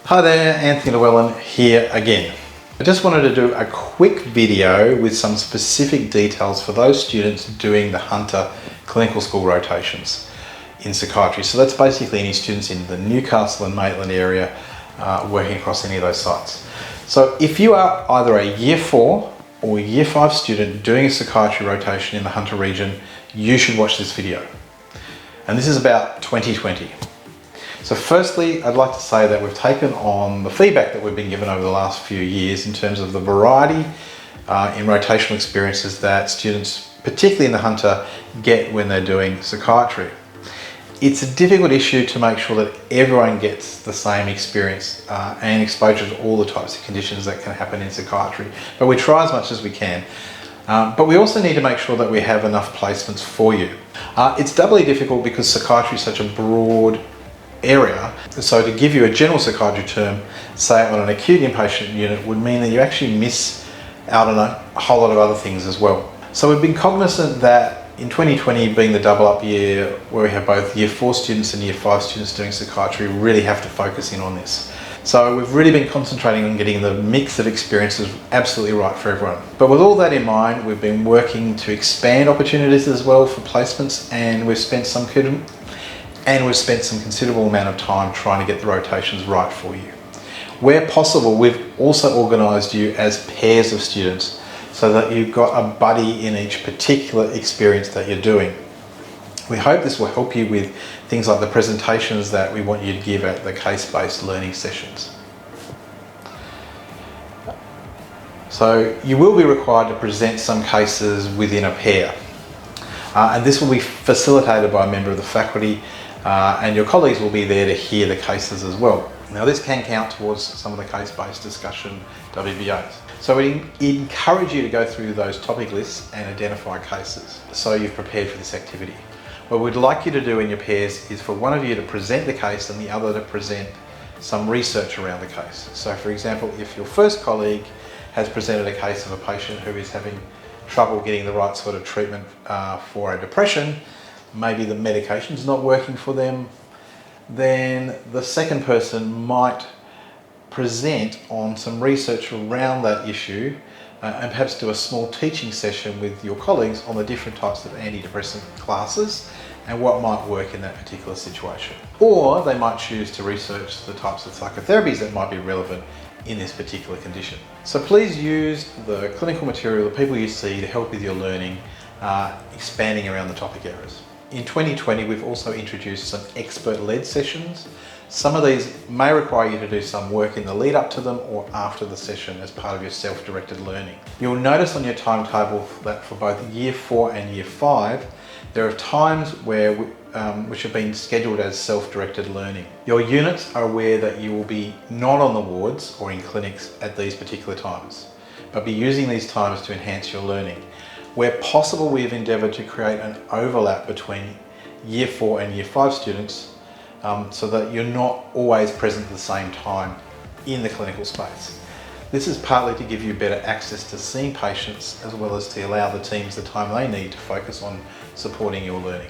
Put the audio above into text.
Hi there, Anthony Llewellyn here again. I just wanted to do a quick video with some specific details for those students doing the Hunter Clinical School rotations in psychiatry. So that's basically any students in the Newcastle and Maitland area working across any of those sites. So if you are either a Year 4 or Year 5 student doing a psychiatry rotation in the Hunter region, you should watch this video. And this is about 2020. So firstly, I'd like to say that we've taken on the feedback that we've been given over the last few years in terms of the variety in rotational experiences that students, particularly in the Hunter, get when they're doing psychiatry. It's a difficult issue to make sure that everyone gets the same experience and exposure to all the types of conditions that can happen in psychiatry, but we try as much as we can. But we also need to make sure that we have enough placements for you. It's doubly difficult because psychiatry is such a broad area. So to give you a general psychiatry term, say on an acute inpatient unit, would mean that you actually miss out on a whole lot of other things as well. So we've been cognizant that in 2020 being the double up year where we have both Year 4 students and Year 5 students doing psychiatry, we really have to focus in on this. So we've really been concentrating on getting the mix of experiences absolutely right for everyone. But with all that in mind, we've been working to expand opportunities as well for placements, and we've spent some considerable amount of time trying to get the rotations right for you. Where possible, we've also organised you as pairs of students so that you've got a buddy in each particular experience that you're doing. We hope this will help you with things like the presentations that we want you to give at the case-based learning sessions. So you will be required to present some cases within a pair, and this will be facilitated by a member of the faculty, and your colleagues will be there to hear the cases as well. Now this can count towards some of the case-based discussion WBAs. So we encourage you to go through those topic lists and identify cases so you've prepared for this activity. What we'd like you to do in your pairs is for one of you to present the case and the other to present some research around the case. So for example, if your first colleague has presented a case of a patient who is having trouble getting the right sort of treatment for a depression, maybe the medication's not working for them, then the second person might present on some research around that issue and perhaps do a small teaching session with your colleagues on the different types of antidepressant classes and what might work in that particular situation. Or they might choose to research the types of psychotherapies that might be relevant in this particular condition. So please use the clinical material, the people you see, to help with your learning, expanding around the topic areas. In 2020, we've also introduced some expert-led sessions. Some of these may require you to do some work in the lead up to them or after the session as part of your self-directed learning. You'll notice on your timetable that for both Year 4 and Year 5, there are times which have been scheduled as self-directed learning. Your units are aware that you will be not on the wards or in clinics at these particular times, but be using these times to enhance your learning. Where possible, we've endeavoured to create an overlap between Year 4 and Year 5 students so that you're not always present at the same time in the clinical space. This is partly to give you better access to seeing patients as well as to allow the teams the time they need to focus on supporting your learning.